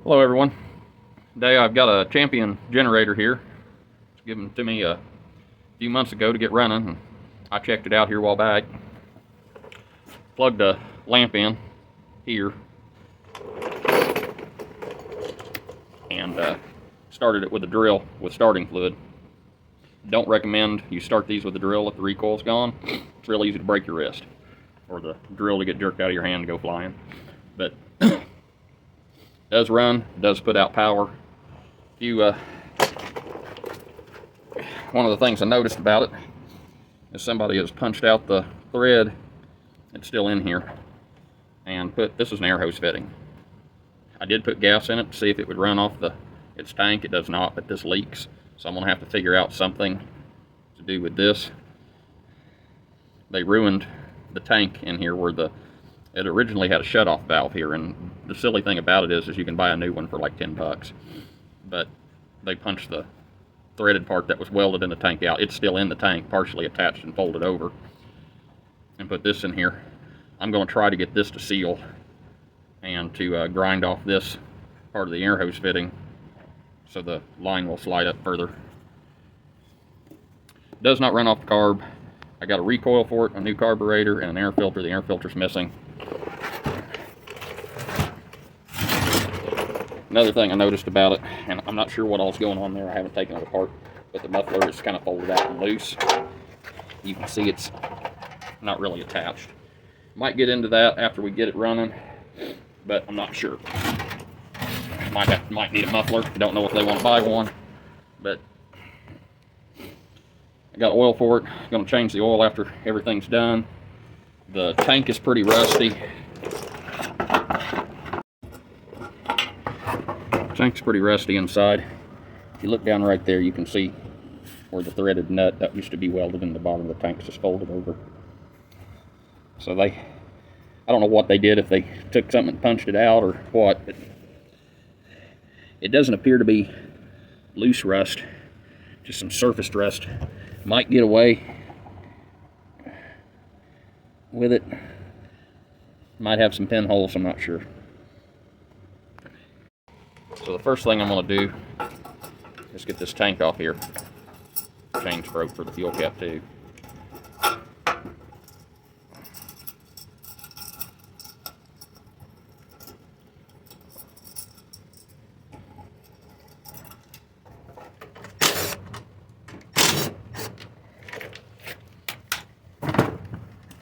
Hello everyone. Today I've got a Champion generator here. It was given to me a few months ago to get running, and I checked it out here a while back. Plugged a lamp in here and started it with a drill with starting fluid. Don't recommend you start these with a drill if the recoil's gone. It's real easy to break your wrist or the drill to get jerked out of your hand and go flying. But does run, does put out power. One of the things I noticed about it is somebody has punched out the thread. It's still in here, and this is an air hose fitting. I did put gas in it to see if it would run off its tank. It does not, but this leaks, so I'm gonna have to figure out something to do with this. They ruined the tank in here where it originally had a shutoff valve here, and the silly thing about it is you can buy a new one for like 10 bucks. But they punched the threaded part that was welded in the tank out. It's still in the tank, partially attached and folded over. And put this in here. I'm going to try to get this to seal and to grind off this part of the air hose fitting so the line will slide up further. It does not run off the carb. I got a recoil for it, a new carburetor, and an air filter. The air filter's missing. Another thing I noticed about it, and I'm not sure what all's going on there, I haven't taken it apart, but the muffler is kind of folded out and loose. You can see it's not really attached. Might get into that after we get it running, but I'm not sure. Might need a muffler. I don't know if they want to buy one, but I got oil for it. I'm going to change the oil after everything's done. The tank is pretty rusty. Tank's pretty rusty inside. If you look down right there, you can see where the threaded nut that used to be welded in the bottom of the tank's just folded over. So I don't know what they did, if they took something and punched it out or what, but it doesn't appear to be loose rust, just some surface rust. Might get away with it. Might have some pinholes, I'm not sure. So the first thing I'm going to do is get this tank off here. Chain's broke for the fuel cap too.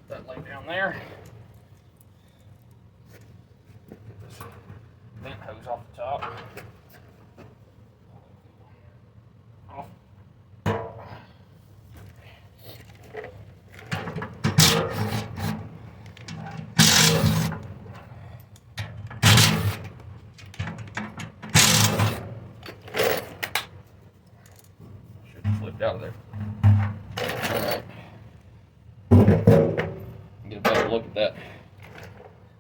That lay down there. Get this vent hose off the top. Off. Should have slipped out of there. Alright. Get a better look at that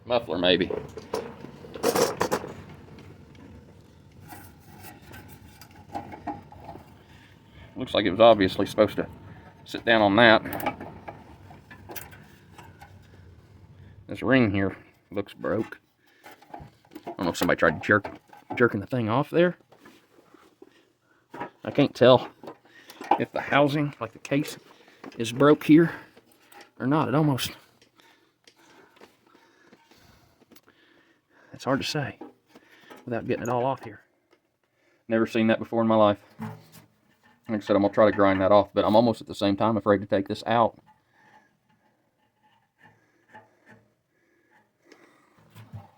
muffler maybe. Looks like it was obviously supposed to sit down on that. This ring here looks broke. I don't know if somebody tried jerking the thing off there. I can't tell if the housing, like the case, is broke here or not. It's hard to say without getting it all off here. Never seen that before in my life. Like I said, I'm going to try to grind that off, but I'm almost at the same time afraid to take this out.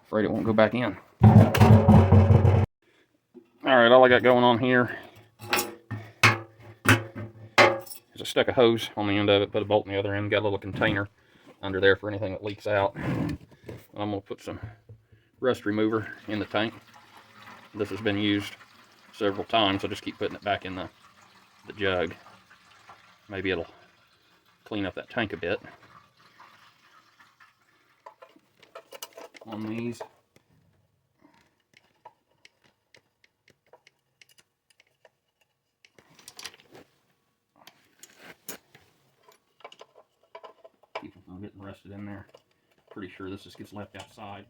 Afraid it won't go back in. Alright, all I got going on here is I stuck a hose on the end of it, put a bolt on the other end, got a little container under there for anything that leaks out. And I'm going to put some rust remover in the tank. This has been used several times, so I just keep putting it back in the jug. Maybe it'll clean up that tank a bit. On these. Keep it from getting rusted in there. Pretty sure this just gets left outside.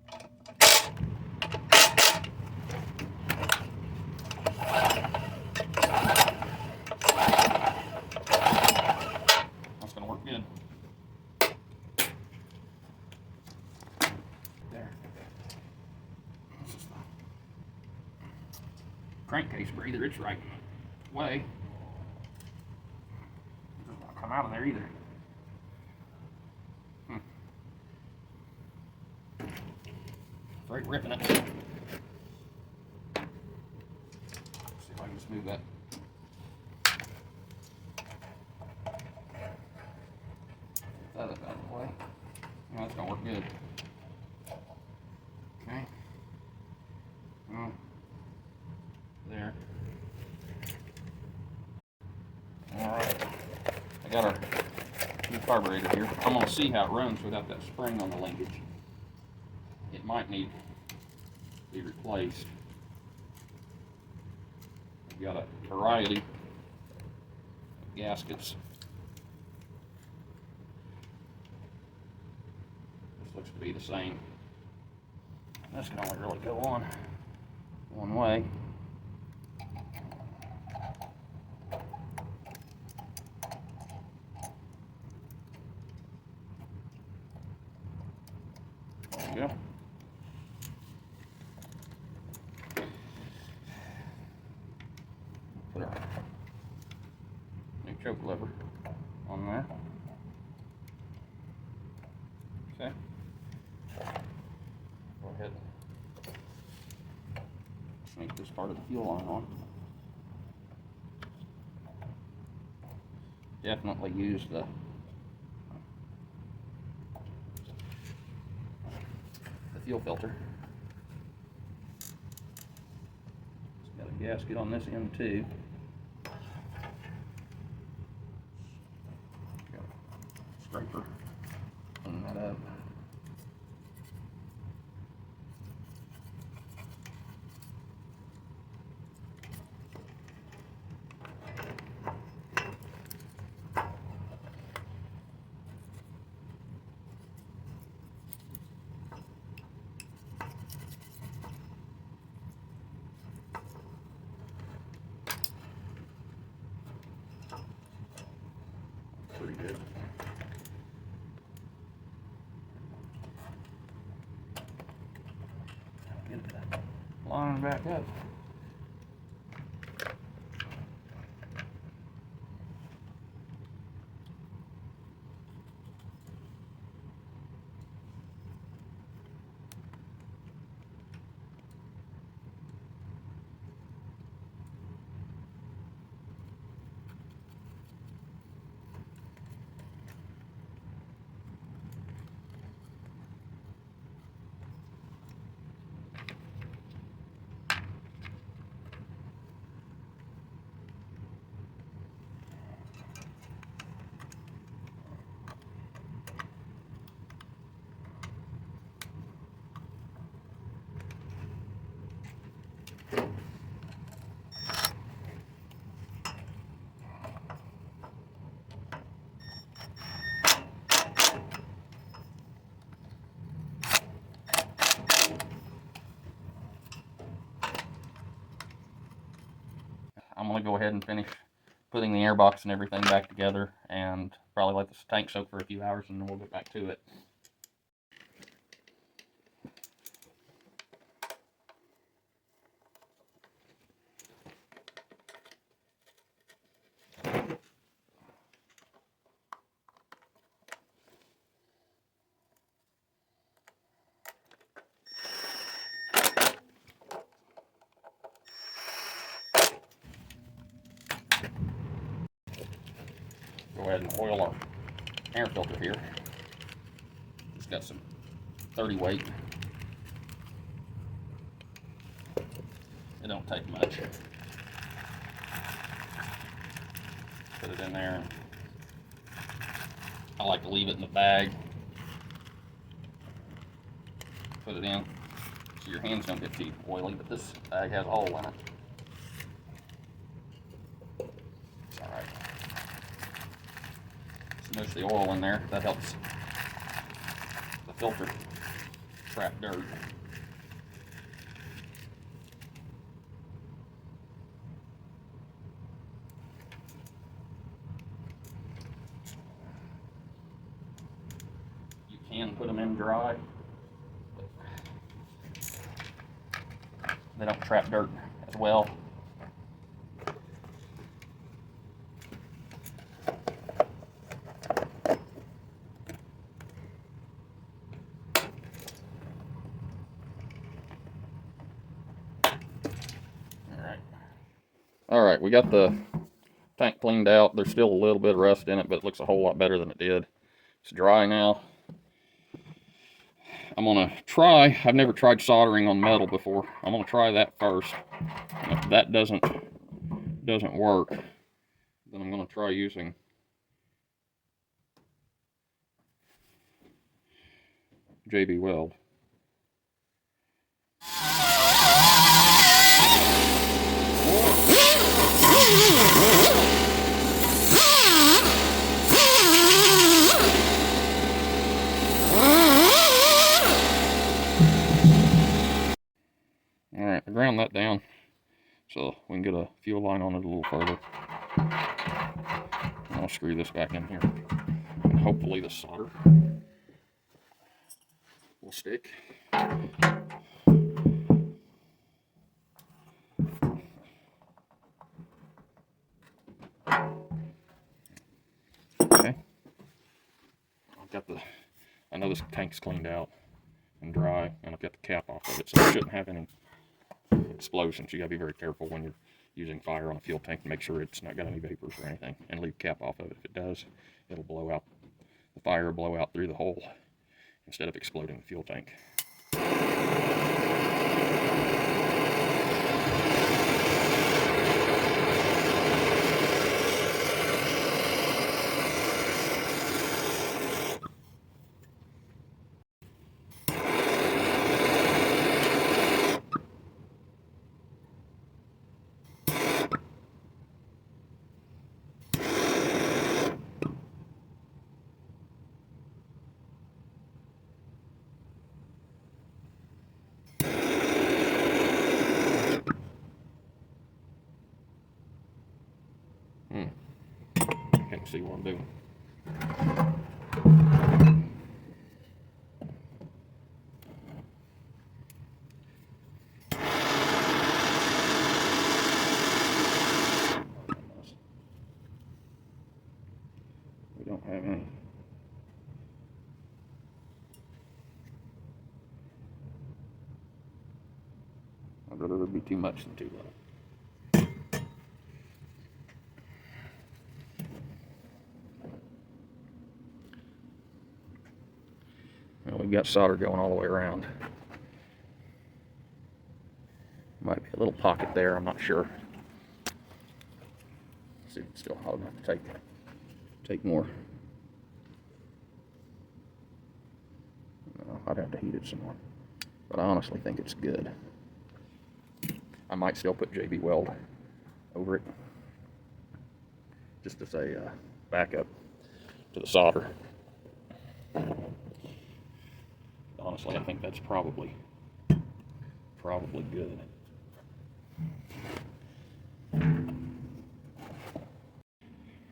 crankcase breather, it's right way. It does not come out of there either. Straight ripping it. See if I can smooth that. That out of the way. Yeah, that's gonna work good. Okay. There. Alright. I got our new carburetor here. I'm gonna see how it runs without that spring on the linkage. It might need to be replaced. We've got a variety of gaskets. This looks to be the same. This can only really go on one way. There we go. Put our new choke lever on there. Okay. Go ahead and sneak this part of the fuel line on. Definitely use the fuel filter. It's got a gasket on this end too. Got a scraper. Clean that up. Pretty good. Get that line back up. I'm going to go ahead and finish putting the airbox and everything back together and probably let this tank soak for a few hours and then we'll get back to it. Go ahead and oil our air filter here. Just got some 30 weight. It don't take much. Put it in there. I like to leave it in the bag. Put it in. So your hands don't get too oily, but this bag has a hole in it. Alright. Smoosh the oil in there. That helps the filter trap dirt. You can put them in dry, but they don't trap dirt as well. All right, we got the tank cleaned out. There's still a little bit of rust in it, but it looks a whole lot better than it did. It's dry now. I'm gonna try, I've never tried soldering on metal before. I'm gonna try that first. And if that doesn't work, then I'm gonna try using JB Weld. Alright, I ground that down so we can get a fuel line on it a little further. I'll screw this back in here. And hopefully the solder will stick. Okay. I know this tank's cleaned out and dry, and I've got the cap off of it, so it shouldn't have any explosions. You gotta be very careful when you're using fire on a fuel tank to make sure it's not got any vapors or anything, and leave the cap off of it. If it does, it'll blow out, the fire will blow out through the hole instead of exploding the fuel tank. Can't see what I'm doing. We don't have any. I'd rather there be too much than too little. Well, we've got solder going all the way around. Might be a little pocket there, I'm not sure. Let's see if it's still hot enough to take more. No, I'd have to heat it some more. But I honestly think it's good. I might still put JB Weld over it, just as a backup to the solder. Honestly, I think that's probably good.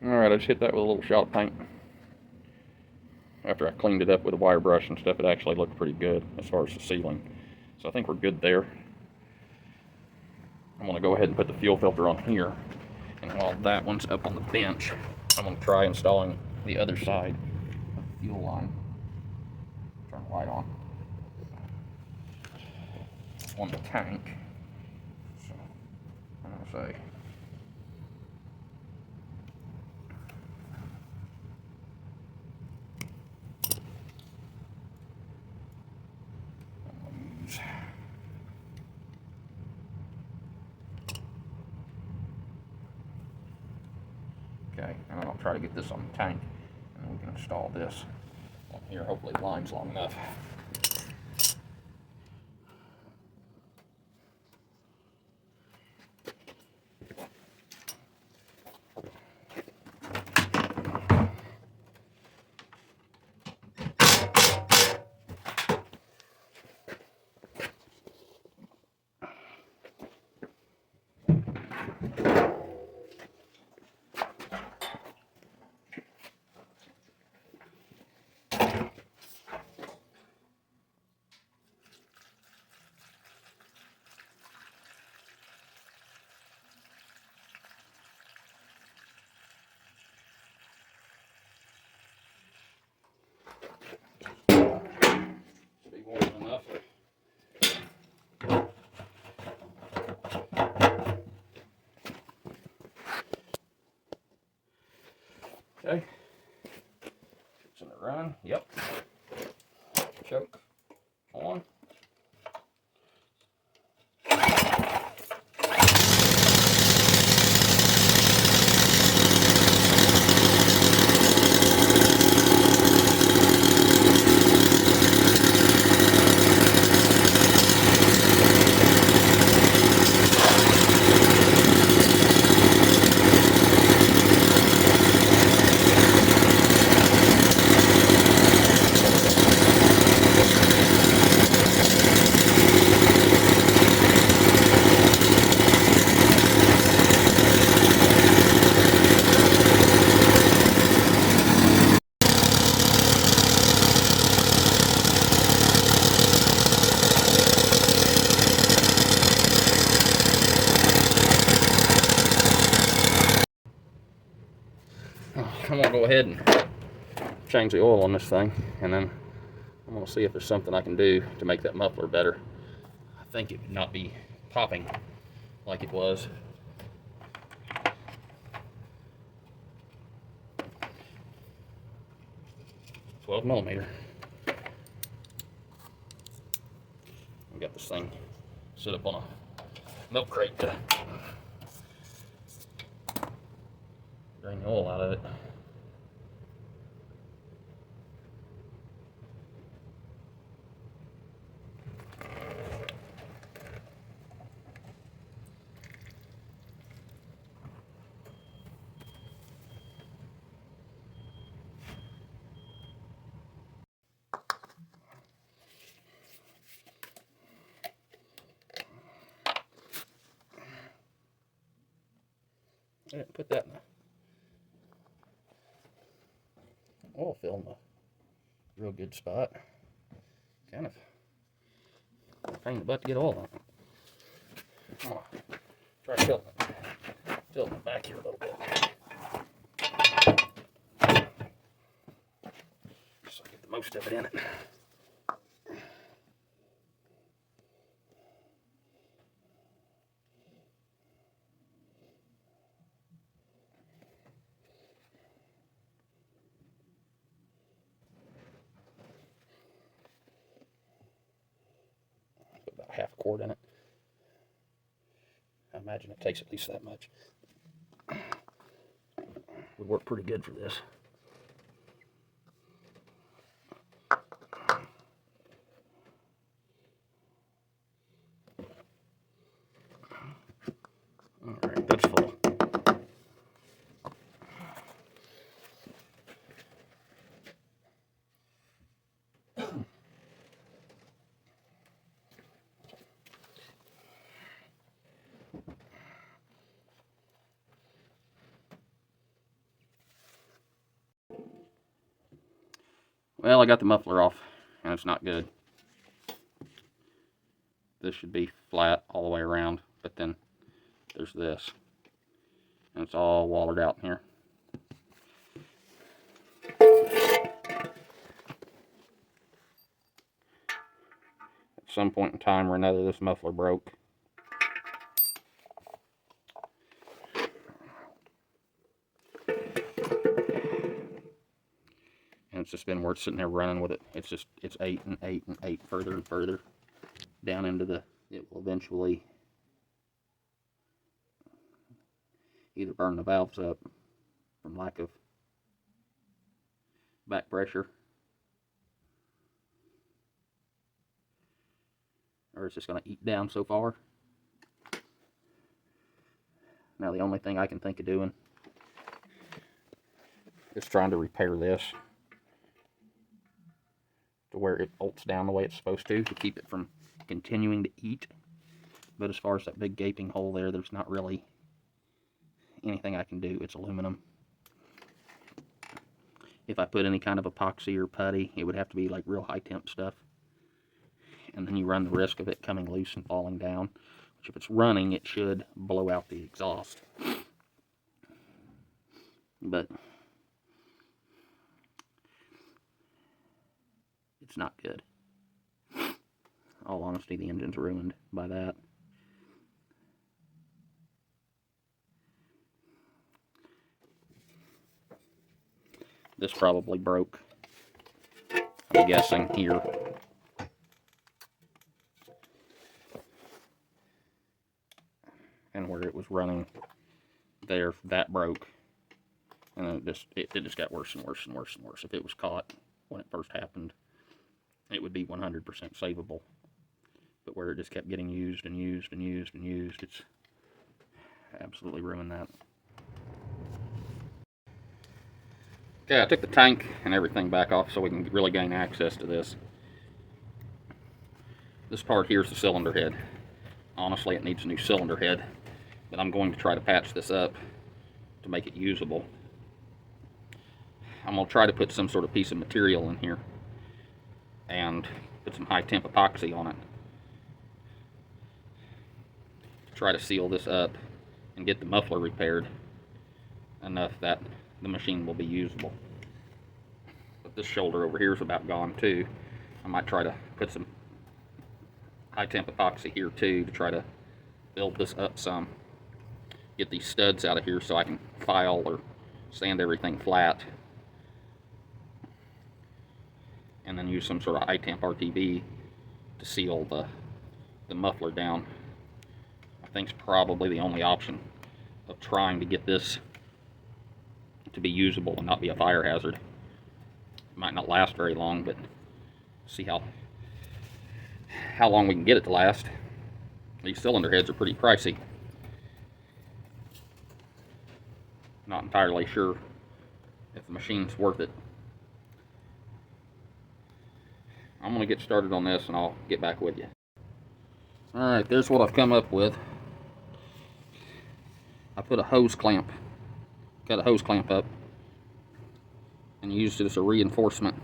Alright, I just hit that with a little shot of paint. After I cleaned it up with a wire brush and stuff, it actually looked pretty good as far as the sealing. So I think we're good there. I'm going to go ahead and put the fuel filter on here. And while that one's up on the bench, I'm going to try installing the other side of the fuel line. Turn the light on the tank. So I'm going to say okay, and I'll try to get this on the tank, and then we can install this on here. Hopefully the line's long enough. Okay. It's in the run. Yep. Choke on. I'm gonna go ahead and change the oil on this thing, and then I'm gonna see if there's something I can do to make that muffler better. I think it would not be popping like it was. 12mm. We got this thing set up on a milk crate to drain the oil out of it. I didn't put that in the oil fill in the real good spot. Kind of a pain in the butt to get oil on it. Oh, try tilting it back here a little bit. So I get the most of it in it. Put about half a quart in it. I imagine it takes at least that much. Would work pretty good for this. Alright, that's full. Well, I got the muffler off, and it's not good. This should be flat all the way around, but then there's this, and it's all wallered out in here. At some point in time or another, this muffler broke. And it's just been worth sitting there running with it. It's 8 and 8 and 8 further and further down into the, it will eventually either burn the valves up from lack of back pressure, or it's just going to eat down so far. Now the only thing I can think of doing is trying to repair this to where it bolts down the way it's supposed to keep it from continuing to eat. But as far as that big gaping hole there, there's not really anything I can do. It's aluminum. If I put any kind of epoxy or putty, it would have to be like real high temp stuff. And then you run the risk of it coming loose and falling down, which if it's running, it should blow out the exhaust. But it's not good. In all honesty, the engine's ruined by that. This probably broke, I'm guessing, here. And where it was running there, that broke. And then it just got worse and worse and worse and worse. If it was caught when it first happened, it would be 100% savable. But where it just kept getting used and used and used and used, it's absolutely ruined that. Okay, I took the tank and everything back off so we can really gain access to this. This part here is the cylinder head. Honestly, it needs a new cylinder head, but I'm going to try to patch this up to make it usable. I'm going to try to put some sort of piece of material in here and put some high temp epoxy on it to try to seal this up and get the muffler repaired enough that the machine will be usable. But this shoulder over here is about gone too. I might try to put some high temp epoxy here too to try to build this up some. Get these studs out of here so I can file or sand everything flat. And then use some sort of high temp RTV to seal the muffler down. I think it's probably the only option of trying to get this to be usable and not be a fire hazard. It might not last very long, but see how long we can get it to last. These cylinder heads are pretty pricey. Not entirely sure if the machine's worth it. I'm going to get started on this and I'll get back with you. Alright, there's what I've come up with. I put a hose clamp, got a hose clamp up, and used it as a reinforcement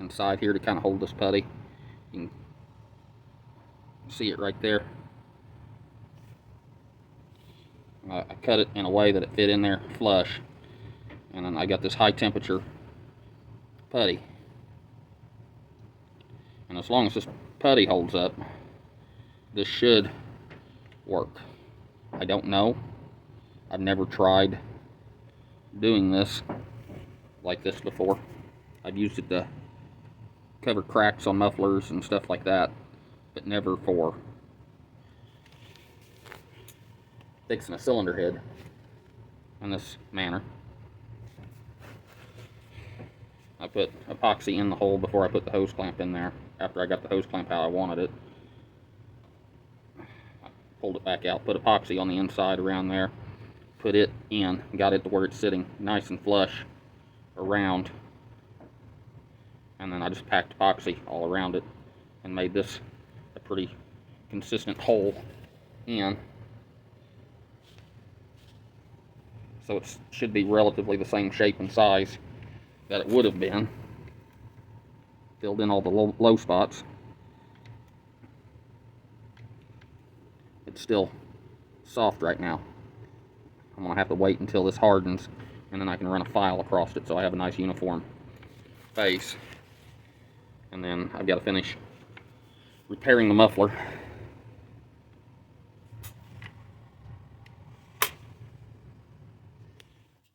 inside here to kind of hold this putty. You can see it right there. I cut it in a way that it fit in there flush, and then I got this high temperature putty. And as long as this putty holds up, this should work. I don't know. I've never tried doing this like this before. I've used it to cover cracks on mufflers and stuff like that, but never for fixing a cylinder head in this manner. I put epoxy in the hole before I put the hose clamp in there. After I got the hose clamp how I wanted it, I pulled it back out, put epoxy on the inside around there, put it in, got it to where it's sitting nice and flush around, and then I just packed epoxy all around it and made this a pretty consistent hole in. So it should be relatively the same shape and size that it would have been. Filled in all the low spots. It's still soft right now. I'm going to have to wait until this hardens, and then I can run a file across it so I have a nice uniform face. And then I've got to finish repairing the muffler.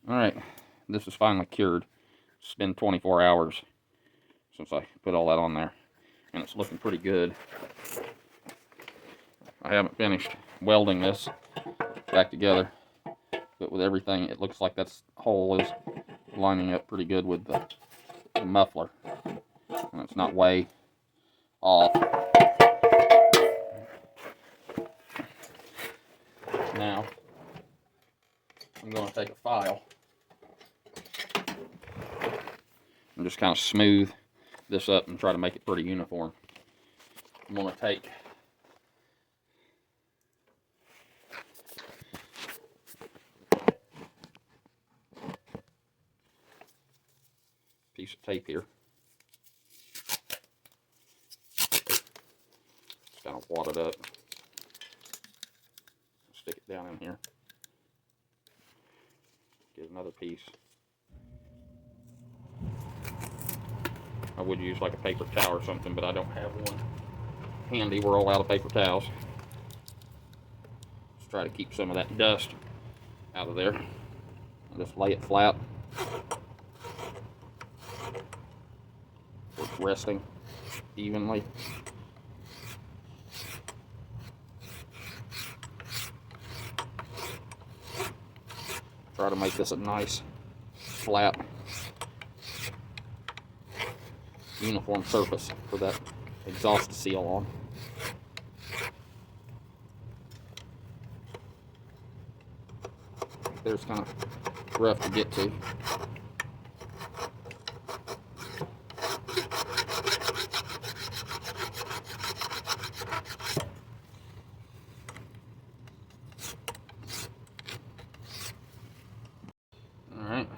Alright, this is finally cured. It's been 24 hours since I put all that on there, and it's looking pretty good. I haven't finished welding this back together, but with everything, it looks like that hole is lining up pretty good with the muffler, and it's not way off. Now, I'm going to take a file and just kind of smooth this up and try to make it pretty uniform. I'm going to take a piece of tape here. Just kind of wad it up. Stick it down in here. Get another piece. I would use like a paper towel or something, but I don't have one handy. We're all out of paper towels. Just try to keep some of that dust out of there. I'll just lay it flat. resting evenly. Try to make this a nice, flat, uniform surface for that exhaust to seal on. There's kind of rough to get to. All right.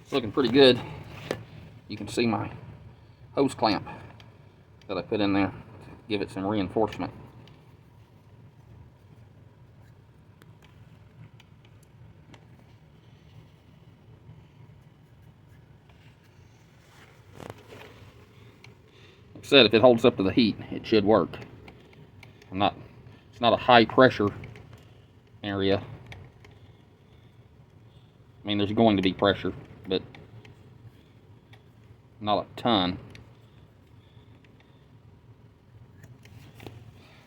It's looking pretty good. You can see my hose clamp that I put in there to give it some reinforcement. Like I said, if it holds up to the heat, it should work. It's not a high pressure area. I mean, there's going to be pressure, but not a ton.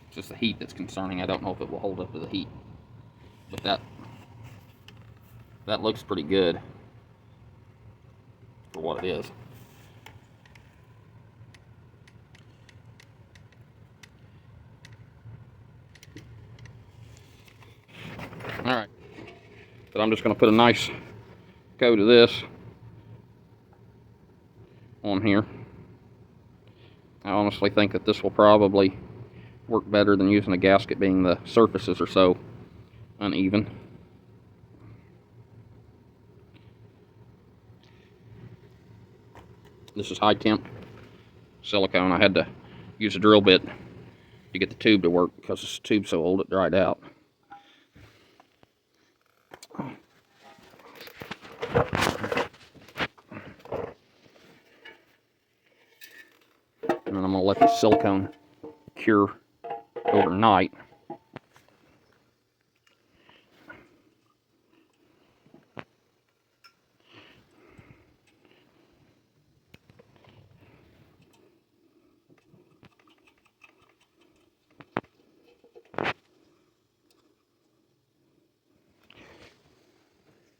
It's just the heat that's concerning. I don't know if it will hold up to the heat, but that looks pretty good for what it is. All right, but I'm just going to put a nice coat of this on here. I honestly think that this will probably work better than using a gasket, being the surfaces are so uneven. This is high temp silicone. I had to use a drill bit to get the tube to work because this tube's so old it dried out. And then I'm going to let the silicone cure overnight.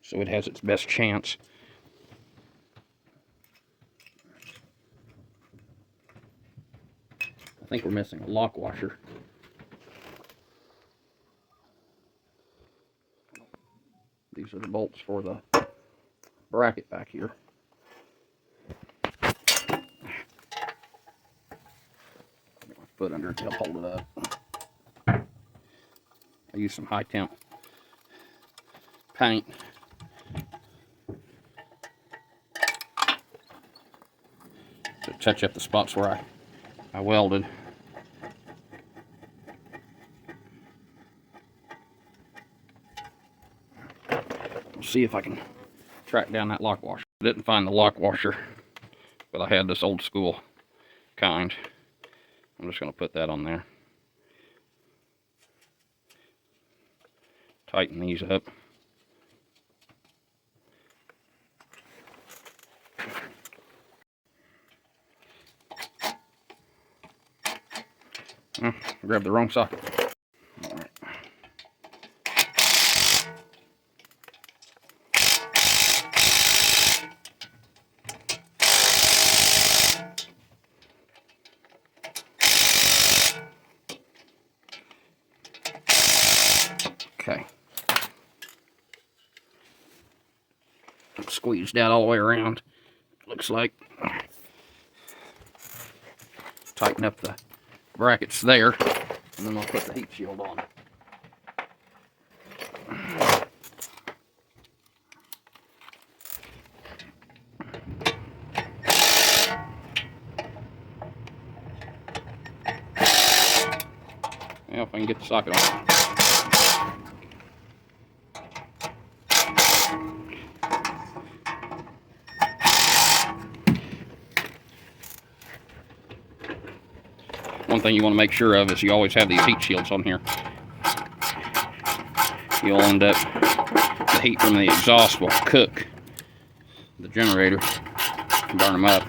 So it has its best chance. I think we're missing a lock washer. These are the bolts for the bracket back here. Put my foot under it to help hold it up. I use some high temp paint to touch up the spots where I welded. We'll see if I can track down that lock washer. I didn't find the lock washer, but I had this old school kind. I'm just going to put that on there. Tighten these up. Grab the wrong socket. All right. Okay. Squeezed out all the way around. Looks like. Tighten up the brackets there, and then I'll put the heat shield on. Yeah, if I can get the socket on. One thing you want to make sure of is you always have these heat shields on here. You'll end up, the heat from the exhaust will cook the generator and burn them up.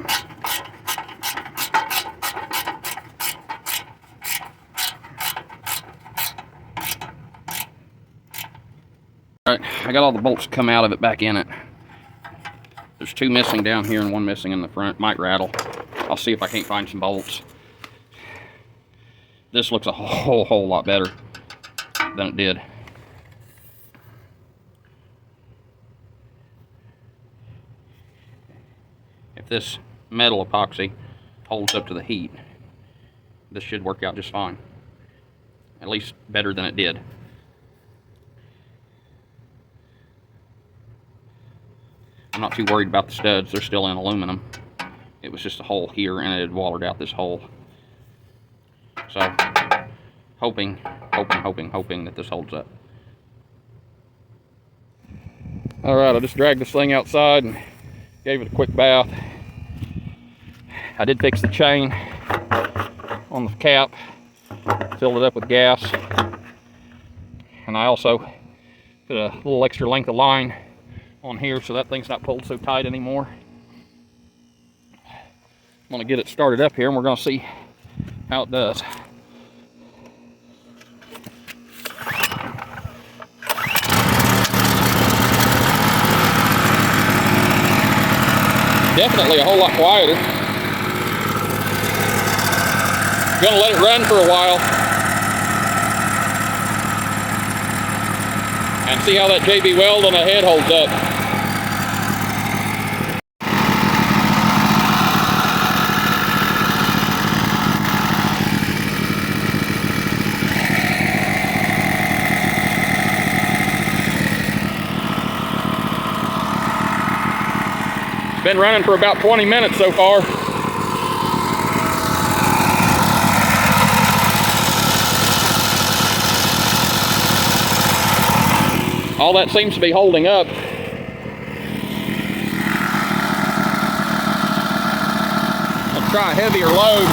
Alright, I got all the bolts come out of it back in it. There's 2 missing down here and 1 missing in the front. Might rattle. I'll see if I can't find some bolts. This looks a whole lot better than it did. If this metal epoxy holds up to the heat, this should work out just fine. At least better than it did. I'm not too worried about the studs. They're still in aluminum. It was just a hole here and it had watered out this hole. So, hoping that this holds up. Alright, I just dragged this thing outside and gave it a quick bath. I did fix the chain on the cap, filled it up with gas, and I also put a little extra length of line on here so that thing's not pulled so tight anymore. I'm going to get it started up here and we're going to see how it does. Definitely a whole lot quieter. Gonna let it run for a while and see how that JB Weld on the head holds up. Been running for about 20 minutes so far. All that seems to be holding up. Let's try a heavier load.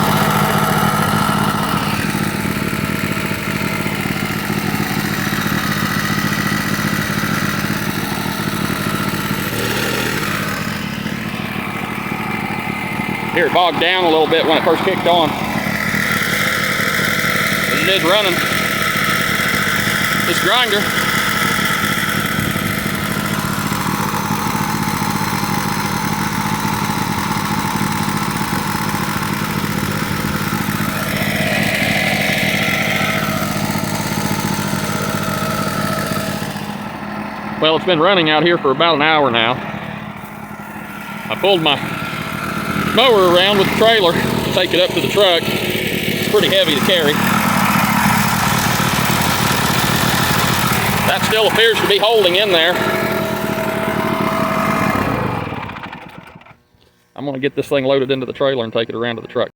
Here, it bogged down a little bit when it first kicked on. But it is running. This grinder. Well, it's been running out here for about an hour now. I pulled my mower around with the trailer to take it up to the truck. It's pretty heavy to carry. That still appears to be holding in there. I'm going to get this thing loaded into the trailer and take it around to the truck.